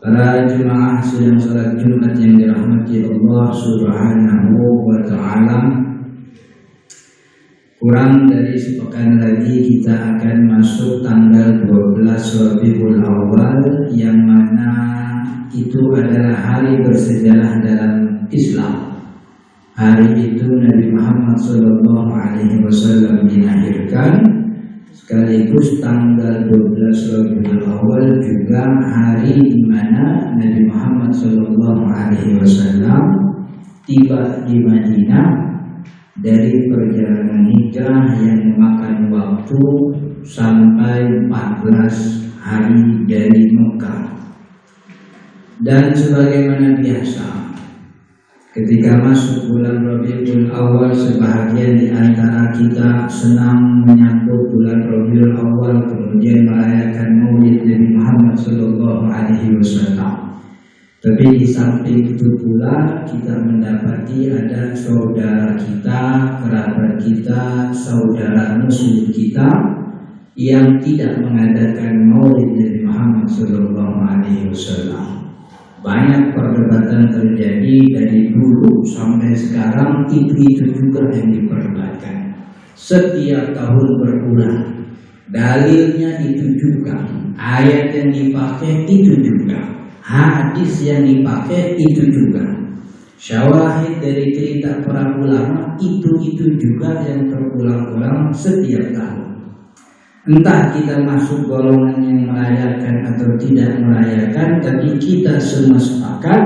Para jemaah sedang salat Jumat yang dirahmati Allah Subhanahu wa Ta'ala, kurang dari sepekan lagi kita akan masuk tanggal 12 Rabiul Awal, yang mana itu adalah hari bersejarah dalam Islam. Hari itu Nabi Muhammad SAW dilahirkan, sekaligus tanggal 12 Rabiul Awal juga hari di mana Nabi Muhammad SAW tiba di Madinah dari perjalanan hijrah yang memakan waktu sampai 14 hari dari Mekah. Dan sebagaimana biasa, ketika masuk bulan Rabiul Awal, sebahagian di antara kita senang menyambut bulan Rabiul Awal, kemudian merayakan Maulid Nabi Muhammad SAW. Tapi di samping itu pula kita mendapati ada saudara kita, kerabat kita, saudara muslim kita yang tidak mengadakan Maulid Nabi Muhammad SAW. Banyak perdebatan terjadi dari dulu sampai sekarang, itu juga yang diperdebatkan. Setiap tahun berulang, dalilnya itu juga, ayat yang dipakai itu juga, hadis yang dipakai itu juga, syawahid dari cerita para ulama itu juga yang terulang-ulang setiap tahun. Entah kita masuk golongan yang merayakan atau tidak merayakan, tapi kita semua sepakat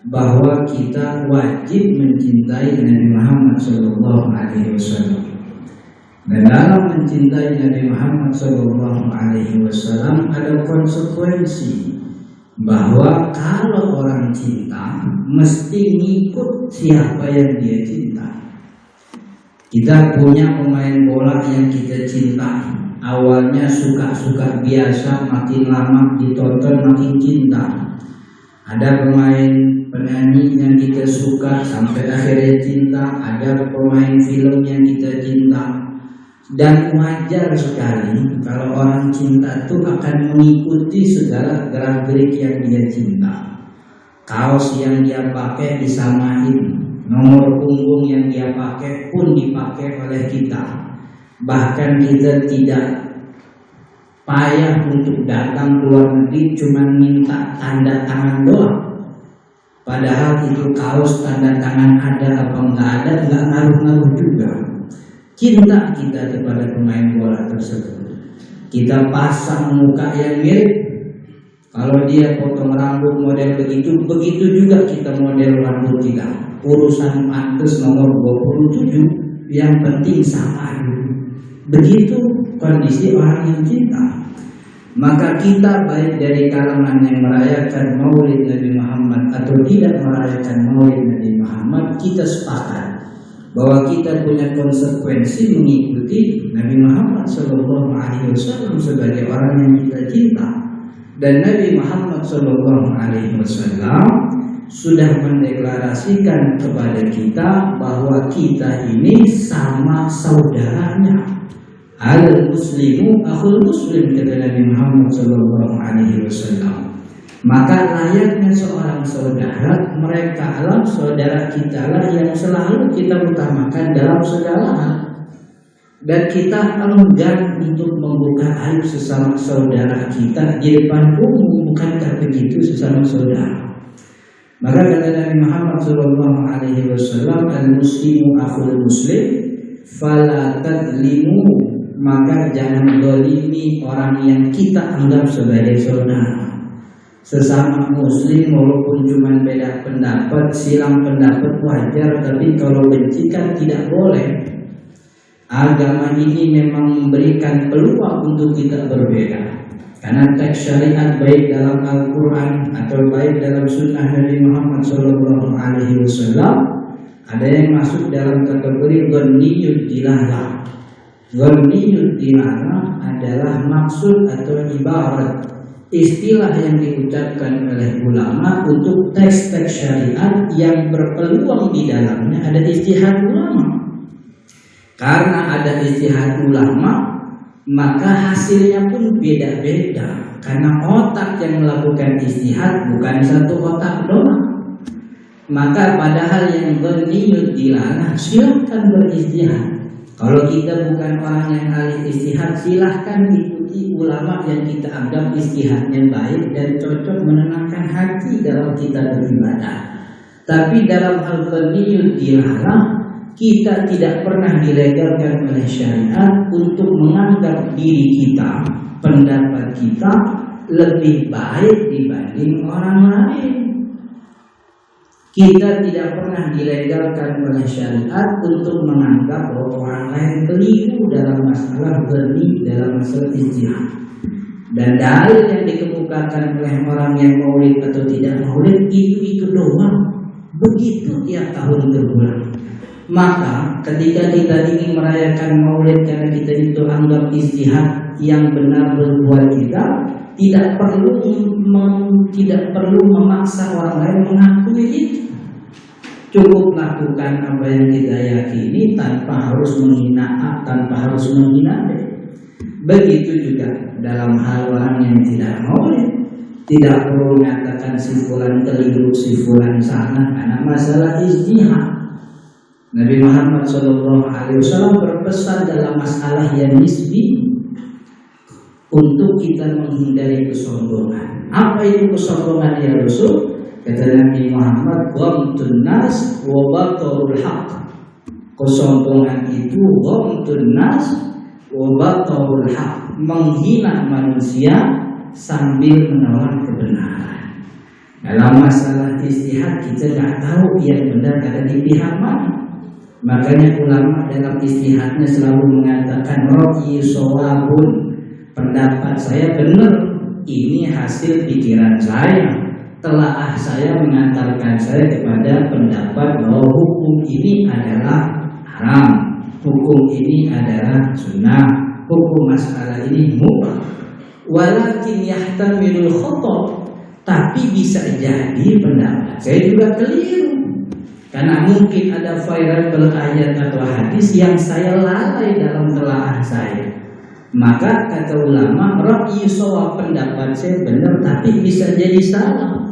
bahwa kita wajib mencintai Nabi Muhammad SAW. Dan dalam mencintai Nabi Muhammad SAW ada konsekuensi, bahwa kalau orang cinta mesti ngikut siapa yang dia cinta. Kita punya pemain bola yang kita cintai. Awalnya suka-suka biasa, makin lama ditonton makin cinta. Ada pemain penyanyi yang kita suka sampai akhirnya cinta. Ada pemain film yang kita cinta. Dan wajar sekali kalau orang cinta itu akan mengikuti segala gerak-gerik yang dia cinta. Kaos yang dia pakai disamain, nomor punggung yang dia pakai pun dipakai oleh kita. Bahkan kita tidak payah untuk datang ke luar negeri, cuma minta tanda tangan doang. Padahal itu kaos tanda tangan ada apa enggak ada, enggak ngaruh-ngaruh juga. Cinta kita kepada pemain bola tersebut, kita pasang muka yang mirip. Kalau dia potong rambut model begitu juga kita model rambut kita. Urusan pantes nomor 27, yang penting sama dulu. Begitu kondisi orang yang cinta. Maka kita baik dari kalangan yang merayakan Maulid Nabi Muhammad atau tidak merayakan Maulid Nabi Muhammad, kita sepakat bahwa kita punya konsekuensi mengikuti Nabi Muhammad SAW sebagai orang yang kita cinta. Dan Nabi Muhammad SAW sudah mendeklarasikan kepada kita bahwa kita ini sama saudaranya. Al-Muslimu akhul Muslim, kata Nabi Muhammad SAW. Maka layaknya seorang saudara, mereka adalah saudara kita lah yang selalu kita utamakan dalam segala hal. Dan kita enggan untuk membuka aib sesama saudara kita di depan umum, bukankah begitu sesama saudara? Maka kata Nabi Muhammad SAW, al-muslimu akhul muslim, fala tadlimu, maka jangan dolimi orang yang kita anggap sebagai saudara. Sesama muslim walaupun cuma beda pendapat, silang pendapat wajar, tapi kalau benci kan tidak boleh. Agama ini memang memberikan peluang untuk kita berbeda. Karena teks syariat baik dalam Al-Quran atau baik dalam sunnah Nabi Muhammad SAW, ada yang masuk dalam kategori ghaniyud dilalah. Ghaniyud dilalah adalah maksud atau ibarat, istilah yang diucapkan oleh ulama untuk teks-teks syariat yang berpeluang di dalamnya ada ijtihad ulama. Karena ada ijtihad ulama, maka hasilnya pun beda-beda. Karena otak yang melakukan ijtihad bukan satu otak doang. Maka padahal yang berniyut dilarang, silahkan berijtihad. Kalau kita bukan orang yang ahli ijtihad, silahkan ikuti ulama yang kita anggap ijtihadnya baik dan cocok menenangkan hati dalam kita beribadah. Tapi dalam hal berniyut dilarang, kita tidak pernah dilegalkan oleh syariat untuk menganggap diri kita, pendapat kita lebih baik dibanding orang lain. Kita tidak pernah dilegalkan oleh syariat untuk menganggap bahwa orang lain keliru dalam masalah benih, dalam masalah ijtihad. Dan dalil yang dikemukakan oleh orang yang maulid atau tidak maulid itu doang. Begitu tiap tahun berulang. Maka ketika kita ingin merayakan maulid karena kita itu anggap ijtihad yang benar buat kita, tidak perlu memaksa orang lain mengakui itu. Cukup lakukan apa yang kita yakini tanpa harus menghina A, tanpa harus menghina B. Begitu juga dalam hal orang yang tidak maulid, tidak perlu mengatakan si fulan keliru, si fulan salah, karena masalah ijtihad. Nabi Muhammad SAW berpesan dalam masalah yang nisbi untuk kita menghindari kesombongan. Apa itu kesombongan ya Rasul? Kata Nabi Muhammad, ghamtun nas wa batarul haq. Kesombongan itu ghamtun nas wa batarul haq, menghina manusia sambil menolak kebenaran. Dalam masalah ijtihad kita tidak tahu yang benar ada di pihak mana. Makanya ulama dalam ijtihadnya selalu mengatakan ra'yi shawabun, pendapat saya benar, ini hasil pikiran saya. Telaah saya mengantarkan saya kepada pendapat bahwa hukum ini adalah haram, hukum ini adalah sunnah, hukum masalah ini mubah. Walakin yahtamilul khata', tapi bisa jadi pendapat saya juga keliru. Karena mungkin ada variabel ayat atau hadis yang saya lalai dalam telaah saya. Maka kata ulama, ra'yi shawab, pendapat saya benar tapi bisa jadi salah.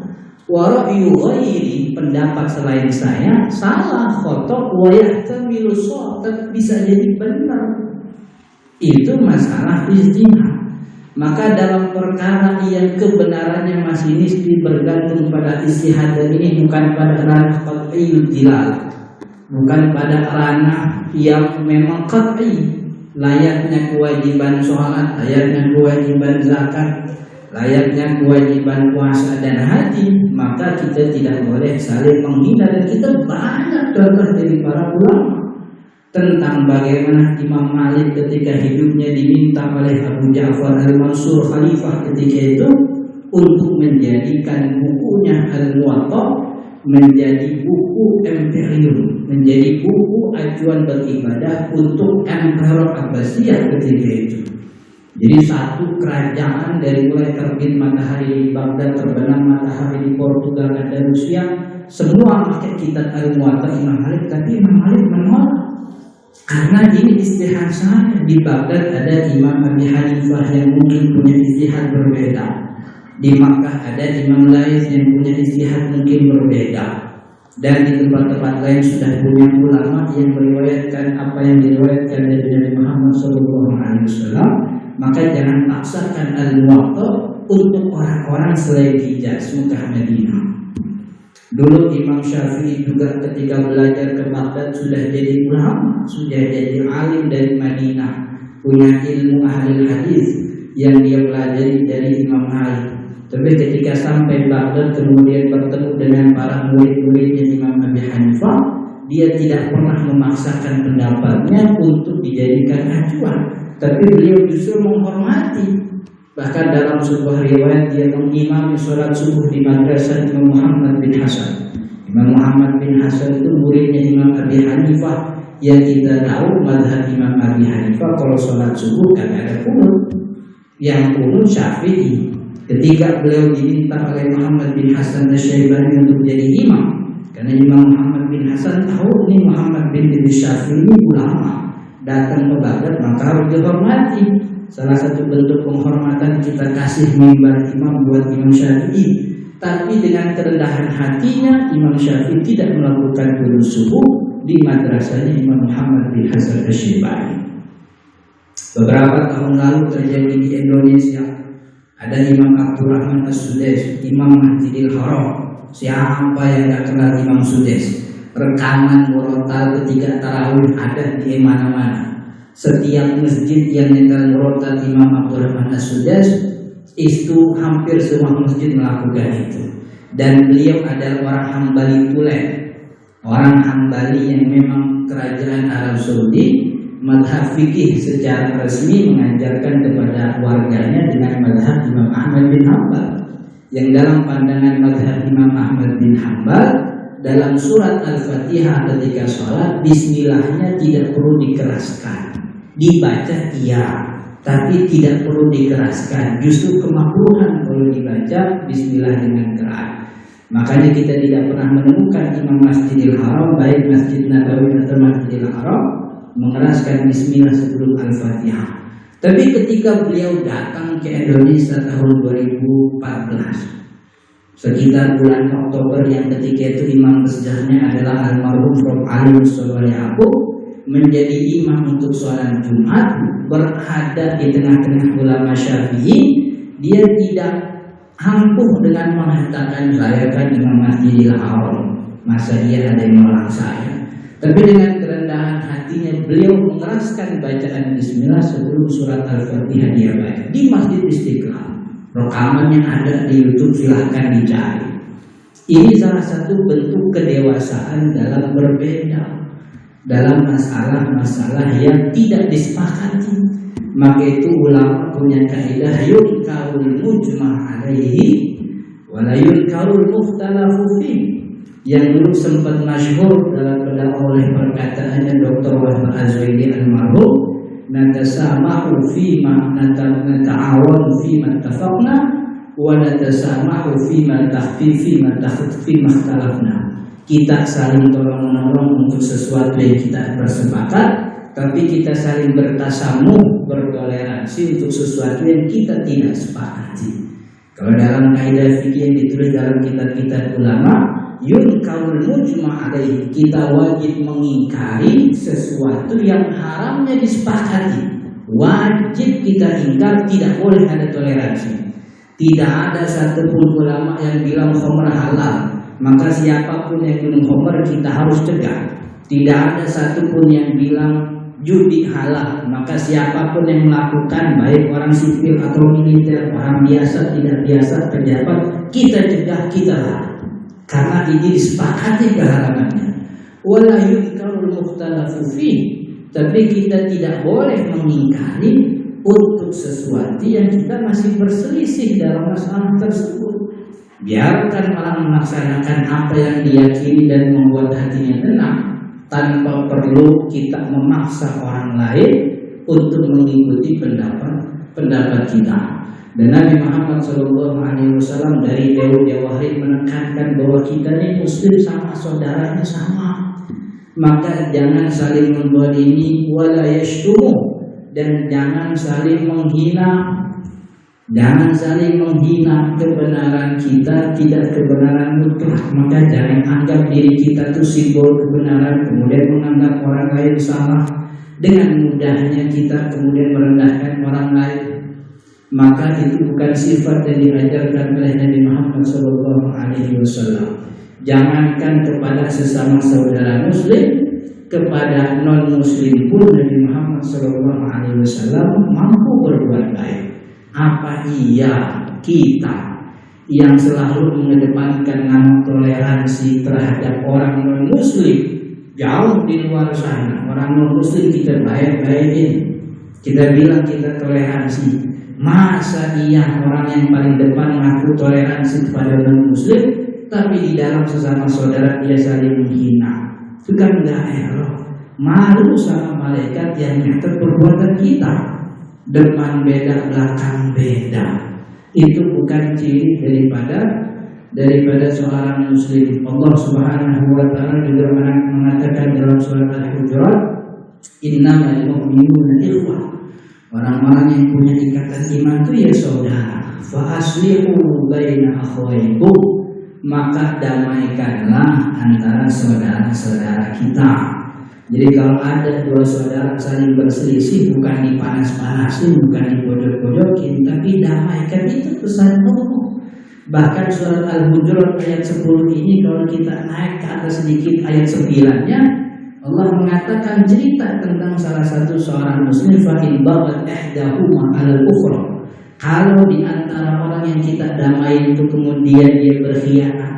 Wa ra'yu ghairi, pendapat selain saya salah, khata' wa yahtamilu shawab, bisa jadi benar. Itu masalah ijtihad. Maka dalam perkara yang kebenarannya masih nisbi bergantung pada ijtihad ini, bukan pada ranah qat'iyud dilalah, bukan pada ranah yang memang qat'i, layaknya kewajiban sholat, layaknya kewajiban zakat, layaknya kewajiban puasa dan haji. Maka kita tidak boleh saling menghina. Dan kita banyak contoh dari para ulama tentang bagaimana Imam Malik ketika hidupnya diminta oleh Abu Ja'far al-Mansur khalifah ketika itu untuk menjadikan bukunya Al-Muwatta menjadi buku imperium, menjadi buku acuan beribadah untuk Emperor Abbasiyah ketika itu. Jadi satu kerajaan dari mulai terbit matahari di Baghdad, terbenam matahari di Portugal dan Rusia, semua pakai kitab Al-Muwatta Imam Malik. Tapi Imam Malik menolak, karena ini ijtihad saya. Di Baghdad ada Imam Abi Hanifah yang mungkin punya ijtihad berbeda. Di Makkah ada Imam Lais yang punya ijtihad mungkin berbeda. Dan di tempat-tempat lain sudah punya ulama yang meriwayatkan apa yang diriwayatkan dari Nabi Muhammad SAW. Maka jangan paksakan Al-Muwatta untuk orang-orang selain Hijaz, Mekah, Madinah. Dulu Imam Syafi'i juga ketika belajar ke Baghdad sudah jadi ulama, sudah jadi alim dari Madinah, punya ilmu ahli hadis yang dia pelajari dari Imam Malik. Tapi ketika sampai Baghdad kemudian bertemu dengan para murid-muridnya Imam Abi Hanifah, dia tidak pernah memaksakan pendapatnya untuk dijadikan acuan, tapi beliau justru menghormati. Bahkan dalam sebuah riwayat dia mengimami sholat subuh di madrasah Imam Muhammad bin Hasan. Imam Muhammad bin Hasan itu muridnya Imam Abi Hanifah, yang kita tahu mazhab Imam Abi Hanifah kalau sholat subuh kan ada qunut, yang qunut Syafi'i. Ketika beliau diminta oleh Muhammad bin Hasan Asy-Syaibani untuk jadi imam, karena Imam Muhammad bin Hasan tahu ini Muhammad bin Syafi'i ini ulama, datang ke Baghdad maka harus dihormati. salah satu bentuk penghormatan kita kasih mimbar imam buat Imam Syafi'i. Tapi dengan kerendahan hatinya Imam Syafi'i tidak melakukan qunut subuh di madrasahnya Imam Muhammad bin Hasan Asy-Syaibani. Beberapa tahun lalu terjadi di Indonesia, ada Imam Abdurrahman As-Sudais, Imam Masjidil Haram. Siapa yang gak kenal Imam Sudais? Rekaman murotal ketika tarawih ada di mana-mana. Setiap masjid yang nyetel murotal Imam Abdurrahman As-Sudais, itu hampir semua masjid melakukan itu. Dan beliau adalah orang Hambali tulen, orang Hambali yang memang kerajaan Arab Saudi mazhab fikih secara resmi mengajarkan kepada warganya dengan mazhab Imam Ahmad bin Hanbal. Yang dalam pandangan mazhab Imam Ahmad bin Hanbal, dalam surat Al-Fatihah ketika sholat, bismillahnya tidak perlu dikeraskan, dibaca iya, tapi tidak perlu dikeraskan. Justru kemakruhan kalau dibaca bismillah dengan keras. Makanya kita tidak pernah menemukan Imam Masjidil Haram, baik Masjid Nabawi atau Masjidil Haram, mengeraskan bismillah sebelum Al-Fatihah. Tapi ketika beliau datang ke Indonesia tahun 2014, sekitar bulan Oktober, yang ketika itu imam besarnya adalah almarhum Prof. Ali Soleh Yaakob, menjadi imam untuk sholat Jumat, berada di tengah-tengah ulama Syafi'i. Dia tidak angkuh dengan mengatakan saya kan Imam Masjidil Haram, masa dia ada yang menolak saya. Tapi dengan kerendahan hatinya beliau mengeraskan bacaan bismillah sebelum surat Al-Fatihah dia baca di Masjid Istiqlal. Rekamannya ada di YouTube, silahkan dicari. Ini salah satu bentuk kedewasaan dalam berbeda, dalam masalah-masalah yang tidak disepakati. Maka itu ulama punya kaidah yunkarul mujma' alaihi wa la yunkarul mukhtalafu fihi, yang dulu sempat masyhur dalam oleh perkataannya Dr. Wahab Azwaidi almarhum, natasamahu fima nata'awan fima tafaqna wa natasamahu fima ikhtalafna. Kita saling tolong-menolong untuk sesuatu yang kita bersepakat, tapi kita saling bertasamuh, bertoleransi untuk sesuatu yang kita tidak sepakati. Kalau dalam kaidah fikih yang ditulis dalam kitab-kitab ulama, yunkarul mujma' alaihi, kita wajib mengingkari sesuatu yang haramnya disepakati. Wajib kita ingkar, tidak boleh ada toleransi. Tidak ada satupun ulama yang bilang khamr halal, maka siapapun yang minum khamr kita harus cegah. Tidak ada satupun yang bilang judi halal, maka siapapun yang melakukan, baik orang sipil atau militer, orang biasa, tidak biasa, pejabat, kita cegah, kita larang. Karena ini disepakati keharamannya. Wala yunkarul mukhtalafu fihi, tapi kita tidak boleh mengingkari untuk sesuatu yang kita masih berselisih dalam masalah tersebut. Biarkan orang melaksanakan apa yang diyakini dan membuat hatinya tenang, tanpa perlu kita memaksa orang lain untuk mengikuti pendapat kita. Dan Nabi Muhammad SAW dari jauh-jauh hari menekankan bahwa kita ini muslim sama saudaranya sama. Maka jangan saling menzalimi wala yashtumu, dan jangan saling menghina. Jangan saling menghina kebenaran kita, tidak kebenaran mutlak. Maka jangan anggap diri kita itu simbol kebenaran, kemudian menganggap orang lain salah. Dengan mudahnya kita kemudian merendahkan orang lain. Maka itu bukan sifat yang diajarkan oleh Nabi Muhammad SAW. Jangankan kepada sesama saudara muslim, kepada non muslim pun Nabi Muhammad SAW mampu berbuat baik. Apa iya kita yang selalu mengedepankan nama toleransi terhadap orang non muslim jauh di luar sana? Orang non muslim kita baik-baikin, kita bilang kita toleransi. Masa iya orang yang paling depan mengaku toleransi kepada non muslim, tapi di dalam sesama saudara dia saling menghina? Itu kan enggak elok. Malu sama malaikat yang nyatet perbuatan kita. Depan beda, belakang beda. Itu bukan ciri daripada seorang muslim. Allah Subhanahu wa ta'ala juga mengatakan dalam surat Al-Hujurat, innamal mu'minuna ikhwah. Orang-orang yang punya ikatan iman itu ya saudara. Fa aslihu baina akhawaykum, maka damaikanlah antara saudara-saudara kita. Jadi kalau ada dua saudara saling berselisih, bukan dipanas-panasin, bukan dipojok-pojokin, tapi damaikan. Itu pesan Allah. Bahkan surat Al-Hujurat ayat 10 ini kalau kita naik ke atas sedikit ayat 9-nya, Allah mengatakan cerita tentang salah satu seorang muslim, fa in baghat ihdahuma 'alal ukhra. Kalau di antara orang yang kita damai itu kemudian dia berkhianat.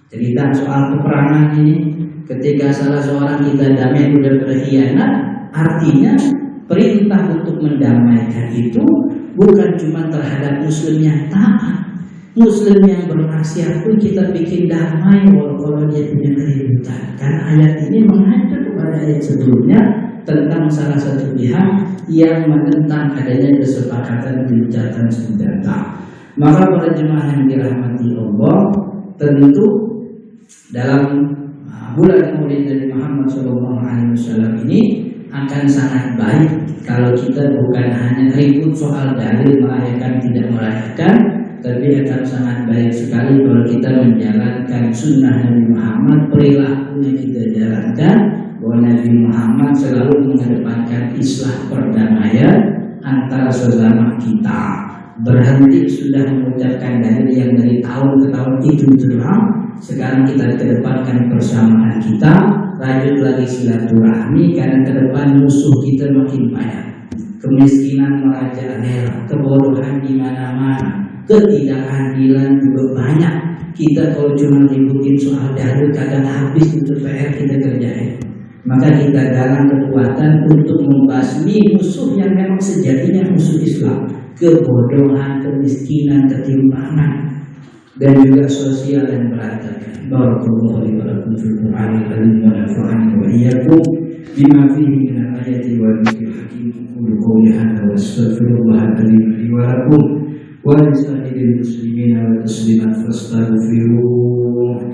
Cerita soal peperangan ini, ketika salah seorang kita damai sudah berkhianat, artinya perintah untuk mendamaikan itu bukan cuma terhadap muslim yang taat. Muslim yang bermaksiat pun kita bikin damai kalau dia punya keributan. Karena ayat ini mengacu kepada ayat sebelumnya tentang salah satu pihak yang menentang adanya kesepakatan gencatan senjata. Maka para jemaah yang dirahmati Allah, tentu dalam bulan Maulid Nabi Muhammad SAW ini akan sangat baik kalau kita bukan hanya ribut soal dalil merayakan tidak merayakan, tapi akan sangat baik sekali kalau kita menjalankan sunnah Nabi Muhammad, perilaku yang kita jalankan, bahwa Nabi Muhammad selalu mengedepankan islah perdamaian antara sesama kita. Berhenti sudah mengucapkan dalil yang dari tahun ke tahun itu doang. Sekarang kita kedepankan persamaan kita, lanjut lagi silaturahmi, karena ke depan musuh kita makin banyak. Kemiskinan merajalela, kebodohan di mana-mana, ketidakadilan juga banyak. Kita kalau cuma ributin soal dalil kadang habis untuk PR kita kerjain. Maka kita dalam kekuatan untuk membasmi musuh yang memang sejatinya musuh Islam. Kebodohan, kemiskinan, ketimpangan, dan juga sosial dan berantakan. Barakallahu li wa lakum fil Qur'anil azim wa nafa'ani wa iyyakum bima fihi min al-ayati wa dhikril hakim. Qul qawli hadza wa astaghfirullah li wa lakum wa lisa'iril muslimin wa taslimat fastaghfiruh.